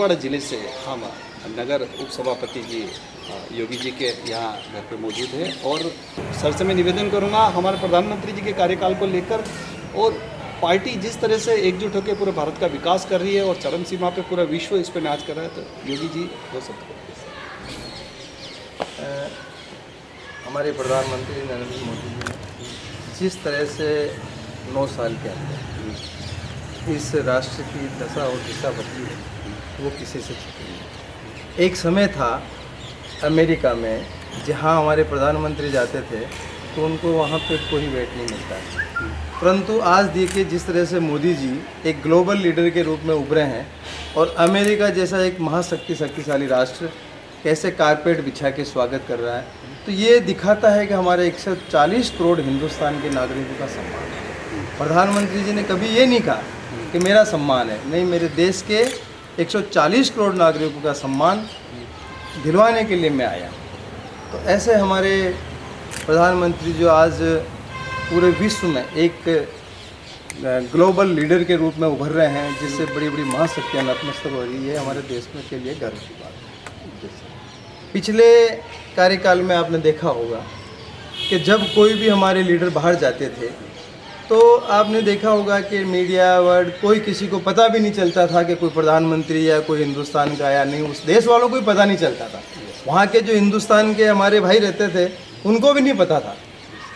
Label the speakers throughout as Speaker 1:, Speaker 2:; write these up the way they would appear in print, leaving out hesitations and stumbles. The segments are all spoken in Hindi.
Speaker 1: भीलवाड़ा जिले से हम नगर उप सभापति जी योगी जी के यहाँ घर पे मौजूद है और सर से मैं निवेदन करूँगा हमारे प्रधानमंत्री जी के कार्यकाल को लेकर और पार्टी जिस तरह से एकजुट होकर पूरे भारत का विकास कर रही है और चरम सीमा पे पूरा विश्व इस पर नाच कर रहा है, तो योगी जी हो सकते हैं।
Speaker 2: हमारे प्रधानमंत्री नरेंद्र मोदी जी ने जिस तरह से 9 साल के अंदर इस राष्ट्र की दशा और दिशा बदली है वो किसी से छुपी नहीं। एक समय था अमेरिका में जहां हमारे प्रधानमंत्री जाते थे तो उनको वहां पे कोई वेट नहीं मिलता है, परंतु आज देखिए जिस तरह से मोदी जी एक ग्लोबल लीडर के रूप में उभरे हैं और अमेरिका जैसा एक शक्तिशाली राष्ट्र कैसे कारपेट बिछा के स्वागत कर रहा है, तो ये दिखाता है कि हमारे 140 करोड़ हिंदुस्तान के नागरिकों का सम्मान है। प्रधानमंत्री जी ने कभी ये नहीं कहा कि मेरा सम्मान है, नहीं, मेरे देश के 140 करोड़ नागरिकों का सम्मान दिलवाने के लिए मैं आया। तो ऐसे हमारे प्रधानमंत्री जो आज पूरे विश्व में एक ग्लोबल लीडर के रूप में उभर रहे हैं, जिससे बड़ी बड़ी महाशक्तियाँ नतमस्तक हो रही है, हमारे देश में के लिए गर्व की बात है। पिछले कार्यकाल में आपने देखा होगा कि जब कोई भी हमारे लीडर बाहर जाते थे तो आपने देखा होगा कि मीडिया वर्ड कोई किसी को पता भी नहीं चलता था कि कोई प्रधानमंत्री या कोई हिंदुस्तान का आया, नहीं, उस देश वालों को भी पता नहीं चलता था। वहाँ के जो हिंदुस्तान के हमारे भाई रहते थे उनको भी नहीं पता था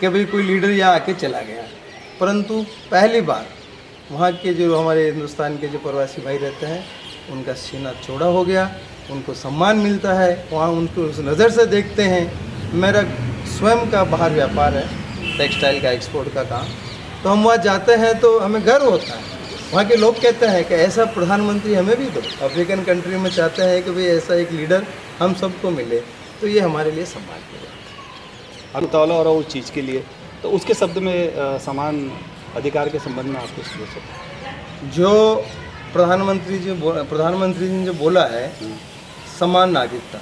Speaker 2: कि भाई कोई लीडर यहाँ आके चला गया। परंतु पहली बार वहाँ के जो हमारे हिंदुस्तान के जो प्रवासी भाई रहते हैं उनका सीना चौड़ा हो गया, उनको सम्मान मिलता है, वहाँ उनको उस नज़र से देखते हैं। मेरा स्वयं का बाहर व्यापार है, टेक्सटाइल का एक्सपोर्ट का काम, तो हम वहाँ जाते हैं तो हमें गर्व होता है। वहाँ के लोग कहते हैं कि ऐसा प्रधानमंत्री हमें भी दो। अफ्रीकन कंट्री में चाहते हैं कि भाई ऐसा एक लीडर हम सबको मिले, तो ये हमारे लिए सम्मान की बात है।
Speaker 1: अनुतावला और उस चीज़ के लिए तो उसके शब्द में समान अधिकार के संबंध में आपको सोच सकते हैं।
Speaker 2: जो प्रधानमंत्री जी ने जो बोला है समान नागरिकता,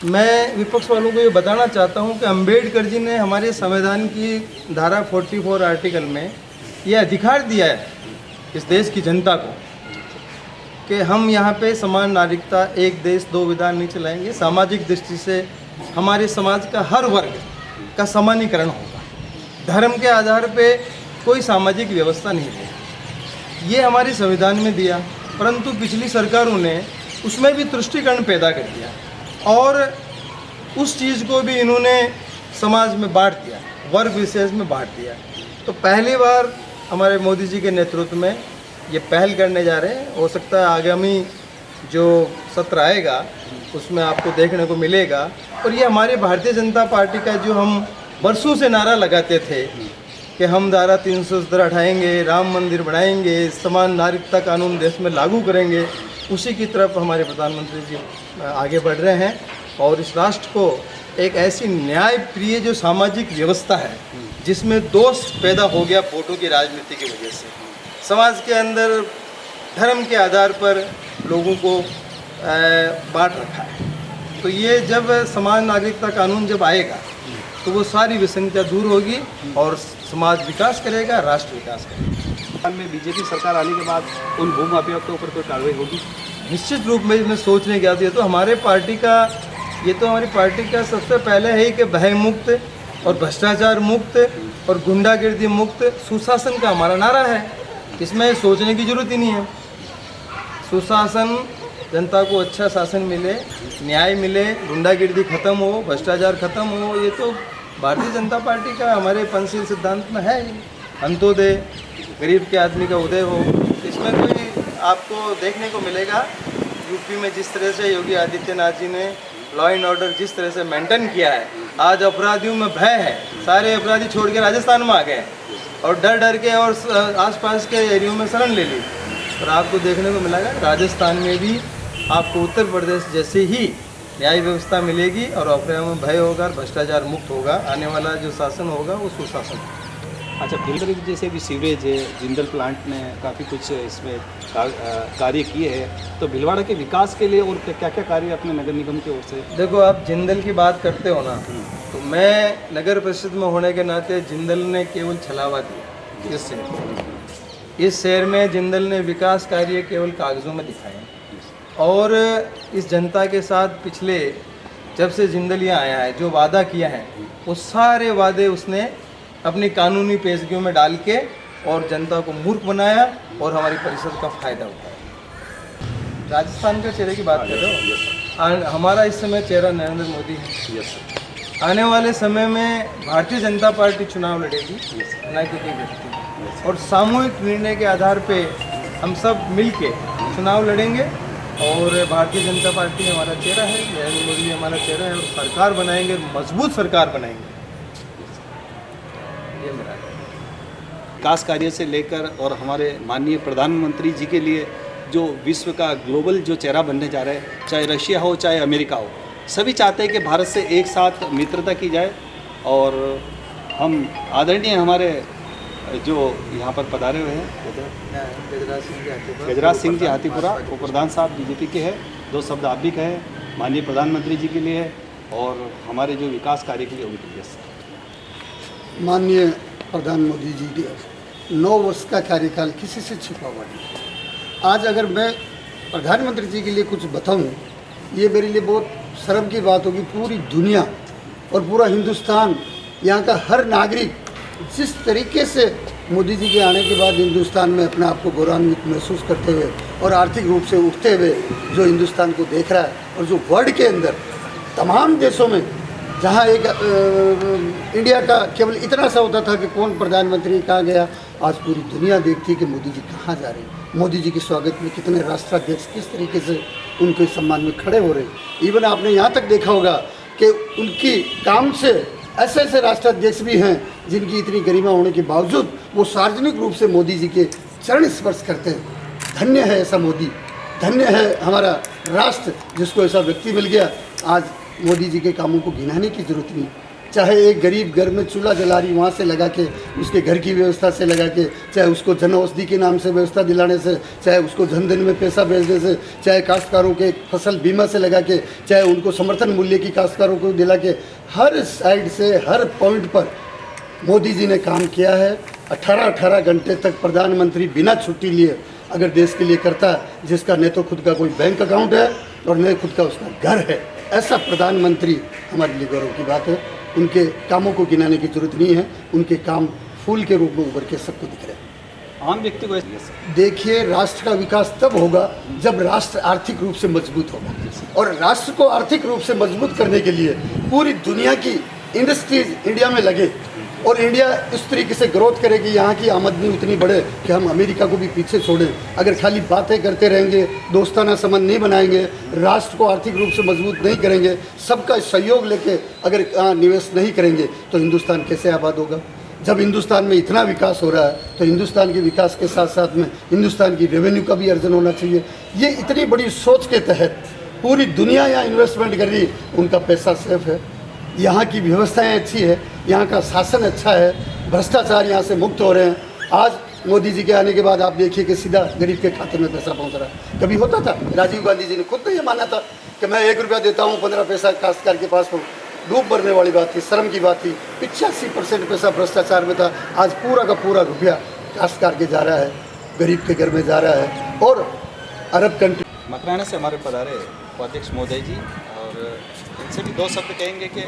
Speaker 2: मैं विपक्ष वालों को ये बताना चाहता हूँ कि अंबेडकर जी ने हमारे संविधान की धारा 44 आर्टिकल में यह अधिकार दिया है इस देश की जनता को कि हम यहाँ पे समान नागरिकता, एक देश दो विधान नहीं चलाएंगे। सामाजिक दृष्टि से हमारे समाज का हर वर्ग का समानीकरण होगा, धर्म के आधार पे कोई सामाजिक व्यवस्था नहीं है। ये हमारे संविधान में दिया, परंतु पिछली सरकारों ने उसमें भी तुष्टिकरण पैदा कर दिया और उस चीज़ को भी इन्होंने समाज में बांट दिया, वर्ग विशेष में बांट दिया। तो पहली बार हमारे मोदी जी के नेतृत्व में ये पहल करने जा रहे हैं। हो सकता है आगामी जो सत्र आएगा उसमें आपको देखने को मिलेगा। और ये हमारी भारतीय जनता पार्टी का जो हम वर्षों से नारा लगाते थे कि हम धारा 370 हटाएंगे, राम मंदिर बनाएंगे, समान नागरिकता कानून देश में लागू करेंगे, उसी की तरफ हमारे प्रधानमंत्री जी आगे बढ़ रहे हैं। और इस राष्ट्र को एक ऐसी न्याय प्रिय जो सामाजिक व्यवस्था है जिसमें दोष पैदा हो गया वोटों की राजनीति की वजह से, समाज के अंदर धर्म के आधार पर लोगों को बांट रखा है। तो ये जब समान नागरिकता कानून जब आएगा तो वो सारी विसंगतियाँ दूर होगी और समाज विकास करेगा, राष्ट्र विकास करेगा।
Speaker 1: में बीजेपी सरकार आने के बाद उन भूमाफियाओं के ऊपर कोई कार्रवाई होगी?
Speaker 2: निश्चित रूप में मैं सोचने गया था, ये तो हमारी पार्टी का सबसे पहले है कि भय मुक्त और भ्रष्टाचार मुक्त और गुंडागिर्दी मुक्त सुशासन का हमारा नारा है। इसमें सोचने की जरूरत ही नहीं है। सुशासन, जनता को अच्छा शासन मिले, न्याय मिले, गुंडागिर्दी खत्म हो, भ्रष्टाचार खत्म हो, ये तो भारतीय जनता पार्टी का हमारे पंचशील सिद्धांत में है। अंत्योदय, गरीब के आदमी का उदय हो, इसमें कोई आपको देखने को मिलेगा। यूपी में जिस तरह से योगी आदित्यनाथ जी ने लॉ एंड ऑर्डर जिस तरह से मेंटेन किया है, आज अपराधियों में भय है, सारे अपराधी छोड़ के राजस्थान में आ गए और डर डर के और आसपास के एरियो में शरण ले ली। और आपको देखने को मिलेगा राजस्थान में भी आपको उत्तर प्रदेश जैसे ही न्याय व्यवस्था मिलेगी और अपराधियों में भय होगा, भ्रष्टाचार मुक्त होगा। आने वाला जो शासन होगा वो सुशासन होगा।
Speaker 1: अच्छा, भिलवाड़ा जैसे भी सीवरेज है, जिंदल प्लांट ने काफ़ी कुछ इसमें कार्य किए हैं, तो भिलवाड़ा के विकास के लिए और क्या क्या कार्य अपने नगर निगम की ओर से?
Speaker 2: देखो, आप जिंदल की बात करते हो ना, तो मैं नगर परिषद में होने के नाते जिंदल ने केवल छलावा दिया। इस शहर में जिंदल ने विकास कार्य केवल कागजों में दिखाए। और इस जनता के साथ पिछले जब से जिंदलियाँ आया है जो वादा किया है वो सारे वादे उसने अपनी कानूनी पेशगियों में डाल के और जनता को मूर्ख बनाया और हमारी परिषद का फायदा उठाया। राजस्थान के चेहरे की बात कर रहे हो, हमारा इस समय चेहरा नरेंद्र मोदी है।
Speaker 1: Yes sir.
Speaker 2: आने वाले समय में भारतीय जनता पार्टी चुनाव लड़ेगी, न कि कोई व्यक्ति, और सामूहिक निर्णय के आधार पे हम सब मिलके चुनाव लड़ेंगे और भारतीय जनता पार्टी हमारा चेहरा है, नरेंद्र मोदी हमारा चेहरा है और सरकार बनाएंगे, मजबूत सरकार बनाएंगे। ये मेरा है।
Speaker 1: विकास कार्य से लेकर और हमारे माननीय प्रधानमंत्री जी के लिए जो विश्व का ग्लोबल जो चेहरा बनने जा रहा है, चाहे रशिया हो चाहे अमेरिका हो, सभी चाहते हैं कि भारत से एक साथ मित्रता की जाए। और हम आदरणीय हमारे जो यहाँ पर पधारे हुए हैं गजराज सिंह जी हाथीपुरा, वो प्रधान साहब बीजेपी के हैं, दो शब्द आप भी कहें माननीय प्रधानमंत्री जी के लिए है और हमारे जो विकास कार्य के लिए वो भी।
Speaker 3: माननीय प्रधान मोदी जी के 9 वर्ष का कार्यकाल किसी से छिपा हुआ नहीं। आज अगर मैं प्रधानमंत्री जी के लिए कुछ बताऊं, ये मेरे लिए बहुत शर्म की बात होगी। पूरी दुनिया और पूरा हिंदुस्तान, यहाँ का हर नागरिक जिस तरीके से मोदी जी के आने के बाद हिंदुस्तान में अपने आप को गौरवान्वित महसूस करते हुए और आर्थिक रूप से उठते हुए जो हिंदुस्तान को देख रहा है, और जो वर्ल्ड के अंदर तमाम देशों में जहाँ एक इंडिया का केवल इतना सा होता था कि कौन प्रधानमंत्री कहाँ गया, आज पूरी दुनिया देखती है कि मोदी जी कहाँ जा रहे हैं। मोदी जी के स्वागत में कितने राष्ट्राध्यक्ष किस तरीके से उनके सम्मान में खड़े हो रहे हैं। इवन आपने यहाँ तक देखा होगा कि उनकी काम से ऐसे ऐसे राष्ट्राध्यक्ष भी हैं जिनकी इतनी गरिमा होने के बावजूद वो सार्वजनिक रूप से मोदी जी के चरण स्पर्श करते हैं। धन्य है ऐसा मोदी, धन्य है हमारा राष्ट्र जिसको ऐसा व्यक्ति मिल गया। आज मोदी जी के कामों को गिनाने की ज़रूरत नहीं। चाहे एक गरीब घर में चूल्हा जला रही वहाँ से लगा के, उसके घर की व्यवस्था से लगा के, चाहे उसको जन औषधि के नाम से व्यवस्था दिलाने से, चाहे उसको जन धन में पैसा भेजने से, चाहे काश्तकारों के फसल बीमा से लगा के, चाहे उनको समर्थन मूल्य की काश्तकारों को दिला के, हर साइड से हर पॉइंट पर मोदी जी ने काम किया है। 18 घंटे तक प्रधानमंत्री बिना छुट्टी लिए अगर देश के लिए करता है, जिसका न तो खुद का कोई बैंक अकाउंट है और न खुद का उसका घर है, ऐसा प्रधानमंत्री हमारे लिए गौरव की बात है। उनके कामों को गिनाने की जरूरत नहीं है, उनके काम फूल के रूप में उभर के सबको दिख रहे हैं।
Speaker 1: आम व्यक्ति को
Speaker 3: देखिए, राष्ट्र का विकास तब होगा जब राष्ट्र आर्थिक रूप से मजबूत होगा, और राष्ट्र को आर्थिक रूप से मजबूत करने के लिए पूरी दुनिया की इंडस्ट्रीज इंडिया में लगे और इंडिया इस तरीके से ग्रोथ करे कि यहाँ की आमदनी उतनी बढ़े कि हम अमेरिका को भी पीछे छोड़ें। अगर खाली बातें करते रहेंगे, दोस्ताना संबंध नहीं बनाएंगे, राष्ट्र को आर्थिक रूप से मजबूत नहीं करेंगे, सबका सहयोग लेके अगर निवेश नहीं करेंगे तो हिंदुस्तान कैसे आबाद होगा। जब हिंदुस्तान में इतना विकास हो रहा है तो हिंदुस्तान के विकास के साथ साथ में हिंदुस्तान की रेवेन्यू का भी अर्जन होना चाहिए। ये इतनी बड़ी सोच के तहत पूरी दुनिया यहाँ इन्वेस्टमेंट कर रही, उनका पैसा सेफ है, यहाँ की व्यवस्थाएं अच्छी है, यहाँ का शासन अच्छा है, भ्रष्टाचार यहाँ से मुक्त हो रहे हैं। आज मोदी जी के आने के बाद आप देखिए कि सीधा गरीब के खाते में पैसा पहुँच रहा है। कभी होता था, राजीव गांधी जी ने खुद तो ये माना था कि मैं 1 रुपया देता हूँ, 15 पैसा काश्तकार के पास डूब भरने वाली बात थी, शर्म की बात थी। 85% पैसा भ्रष्टाचार में था। आज पूरा का पूरा रुपया काश्तकार के जा रहा है, गरीब के घर में जा रहा है। और अरब कंट्री
Speaker 1: मकराना से हमारे पधारे उपाध्यक्ष महोदय जी, और इनसे भी 2 शब्द कहेंगे कि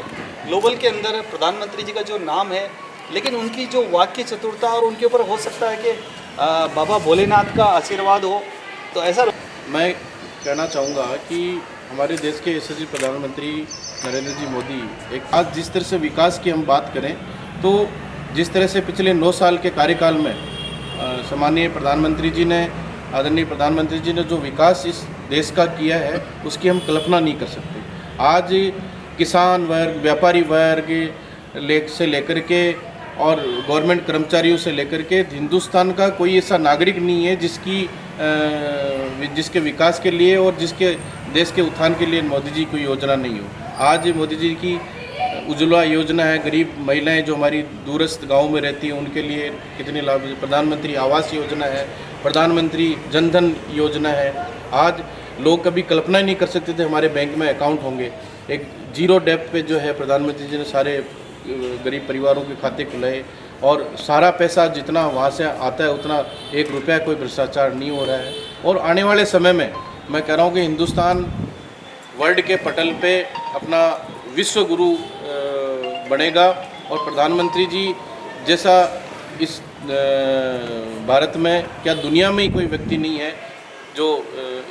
Speaker 1: ग्लोबल के अंदर प्रधानमंत्री जी का जो नाम है, लेकिन उनकी जो वाक्य चतुरता और उनके ऊपर हो सकता है कि बाबा भोलेनाथ का आशीर्वाद हो, तो ऐसा
Speaker 4: मैं कहना चाहूँगा कि हमारे देश के यशस्वी प्रधानमंत्री नरेंद्र जी मोदी, एक आज जिस तरह से विकास की हम बात करें तो जिस तरह से पिछले 9 साल के कार्यकाल में सम्माननीय प्रधानमंत्री जी ने, आदरणीय प्रधानमंत्री जी ने जो विकास इस देश का किया है उसकी हम कल्पना नहीं कर सकते। आज किसान वर्ग, व्यापारी वर्ग से लेकर के और गवर्नमेंट कर्मचारियों से लेकर के हिंदुस्तान का कोई ऐसा नागरिक नहीं है जिसके विकास के लिए और जिसके देश के उत्थान के लिए मोदी जी कोई योजना नहीं हो। आज मोदी जी की उज्ज्वला योजना है, गरीब महिलाएं जो हमारी दूरस्थ गांव में रहती हैं उनके लिए कितने लाभ, प्रधानमंत्री आवास योजना है, प्रधानमंत्री जनधन योजना है। आज लोग कभी कल्पना ही नहीं कर सकते थे हमारे बैंक में अकाउंट होंगे। एक 0 डेब्ट पे जो है प्रधानमंत्री जी ने सारे गरीब परिवारों के खाते खुलाए और सारा पैसा जितना वहाँ से आता है उतना 1 रुपया कोई भ्रष्टाचार नहीं हो रहा है। और आने वाले समय में मैं कह रहा हूँ कि हिंदुस्तान वर्ल्ड के पटल पे अपना विश्व गुरु बनेगा और प्रधानमंत्री जी जैसा इस भारत में, क्या दुनिया में ही कोई व्यक्ति नहीं है जो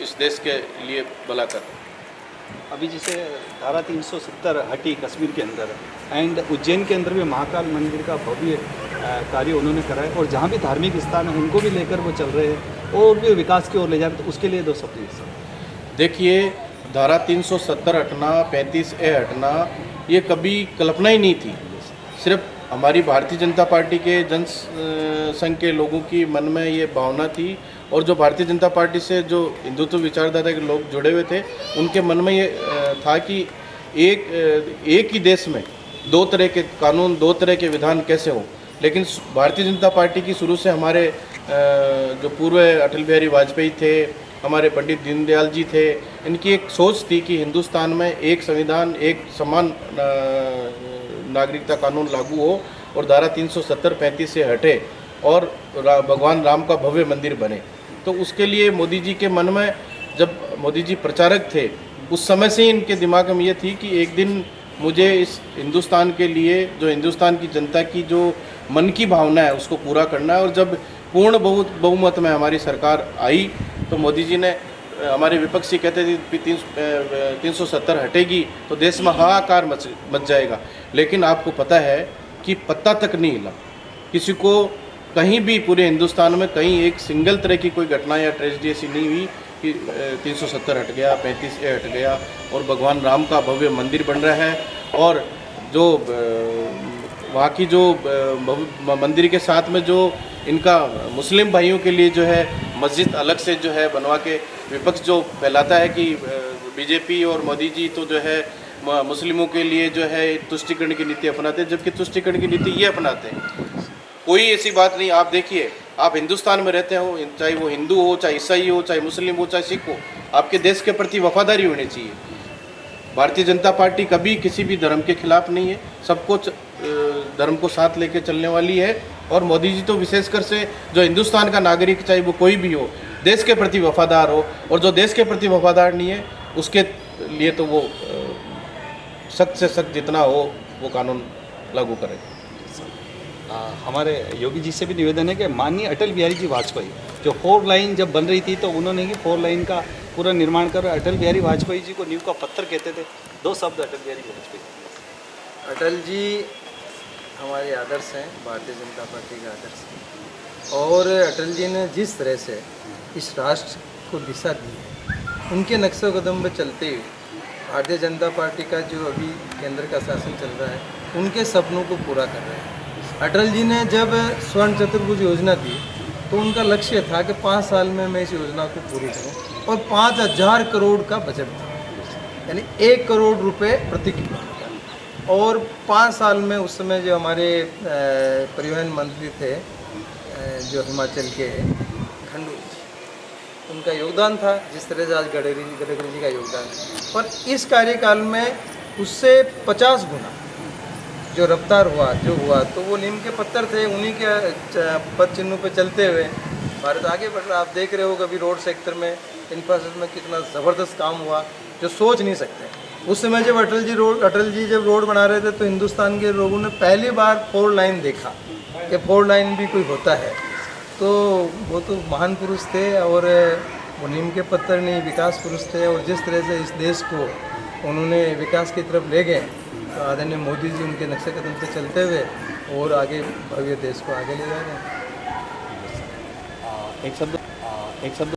Speaker 4: इस देश के लिए भला कर।
Speaker 1: अभी जैसे धारा 370 हटी कश्मीर के अंदर, एंड उज्जैन के अंदर भी महाकाल मंदिर का भव्य कार्य उन्होंने करा है, और जहाँ भी धार्मिक स्थान है उनको भी लेकर वो चल रहे हैं और भी विकास की ओर ले जा रहे हैं। तो उसके लिए 2 शब्द।
Speaker 4: देखिए, धारा 370 हटना, 35A हटना, ये कभी कल्पना ही नहीं थी। सिर्फ हमारी भारतीय जनता पार्टी के जनसंघ के लोगों की मन में ये भावना थी, और जो भारतीय जनता पार्टी से जो हिंदुत्व विचारधारा के लोग जुड़े हुए थे उनके मन में ये था कि एक ही देश में 2 तरह के कानून, 2 तरह के विधान कैसे हों। लेकिन भारतीय जनता पार्टी की शुरू से हमारे जो पूर्व अटल बिहारी वाजपेयी थे, हमारे पंडित दीनदयाल जी थे, इनकी एक सोच थी कि हिंदुस्तान में एक संविधान, एक समान नागरिकता कानून लागू हो और धारा 370 35 से हटे और भगवान राम का भव्य मंदिर बने। तो उसके लिए मोदी जी के मन में, जब मोदी जी प्रचारक थे उस समय से ही इनके दिमाग में ये थी कि एक दिन मुझे इस हिंदुस्तान के लिए, जो हिंदुस्तान की जनता की जो मन की भावना है उसको पूरा करना है। और जब पूर्ण बहुमत में हमारी सरकार आई तो मोदी जी ने, हमारे विपक्षी कहते थे 370 हटेगी तो देश में हाहाकार मच जाएगा, लेकिन आपको पता है कि पत्ता तक नहीं हिला। किसी को कहीं भी पूरे हिंदुस्तान में कहीं एक सिंगल तरह की कोई घटना या ट्रेजेडी ऐसी नहीं हुई कि 370 हट गया, 35A हट गया और भगवान राम का भव्य मंदिर बन रहा है। और जो वहाँ की जो मंदिर के साथ में जो इनका मुस्लिम भाइयों के लिए जो है मस्जिद अलग से जो है बनवा के, विपक्ष जो फैलाता है कि बीजेपी और मोदी जी तो जो है मुस्लिमों के लिए जो है तुष्टिकरण की नीति अपनाते हैं, जबकि तुष्टिकरण की नीति ये अपनाते हैं। कोई ऐसी बात नहीं। आप देखिए, आप हिंदुस्तान में रहते हो, चाहे वो हिंदू हो, चाहे ईसाई हो, चाहे मुस्लिम हो, चाहे सिख हो, आपके देश के प्रति वफादारी होनी चाहिए। भारतीय जनता पार्टी कभी किसी भी धर्म के खिलाफ नहीं है, सबको धर्म को साथ लेके चलने वाली है। और मोदी जी तो विशेषकर से जो हिंदुस्तान का नागरिक, चाहे वो कोई भी हो, देश के प्रति वफादार हो, और जो देश के प्रति वफादार नहीं है उसके लिए तो वो सख्त से सख्त जितना हो वो कानून लागू करे।
Speaker 1: हमारे योगी जी से भी निवेदन है कि माननीय अटल बिहारी जी वाजपेयी, जो 4 लाइन जब बन रही थी तो उन्होंने ही 4 लाइन का पूरा निर्माण कर, अटल बिहारी वाजपेयी जी को नींव का पत्थर कहते थे। 2 शब्द अटल बिहारी वाजपेयी।
Speaker 2: अटल जी हमारे आदर्श हैं, भारतीय जनता पार्टी के आदर्श हैं, और अटल जी ने जिस तरह से इस राष्ट्र को दिशा दी है, उनके नक्शे कदम पर चलते हुए भारतीय जनता पार्टी का जो अभी केंद्र का शासन चल रहा है, उनके सपनों को पूरा कर रहे हैं। अटल जी ने जब स्वर्ण चतुर्भुज योजना दी तो उनका लक्ष्य था कि 5 साल में मैं इस योजना को पूरी करूं, और 5000 करोड़ का बजट था, यानी 1 करोड़ रुपए प्रति किलोमीटर। और 5 साल में उस समय जो हमारे परिवहन मंत्री थे, जो हिमाचल के खंडू जी, उनका योगदान था, जिस तरह से आज गडकरी जी का योगदान है। पर इस कार्यकाल में उससे 50 गुना जो रफ्तार हुआ, जो हुआ, तो वो नीम के पत्थर थे, उन्हीं के पद चिन्हों पे चलते हुए भारत आगे बढ़ रहा। आप देख रहे हो कभी रोड सेक्टर में, इंफ्रास्ट्रक्चर में कितना ज़बरदस्त काम हुआ जो सोच नहीं सकते। उस समय जब अटल जी जब रोड बना रहे थे तो हिंदुस्तान के लोगों ने पहली बार 4 लाइन देखा कि 4 लाइन भी कोई होता है। तो वो तो महान पुरुष थे, और वो नीम के पत्थर नहीं, विकास पुरुष थे। और जिस तरह से इस देश को उन्होंने विकास की तरफ ले गए, तो आदरणीय मोदी जी उनके नक्शे कदम से चलते हुए और आगे भव्य देश को आगे ले जा रहे हैं।
Speaker 1: एक शब्द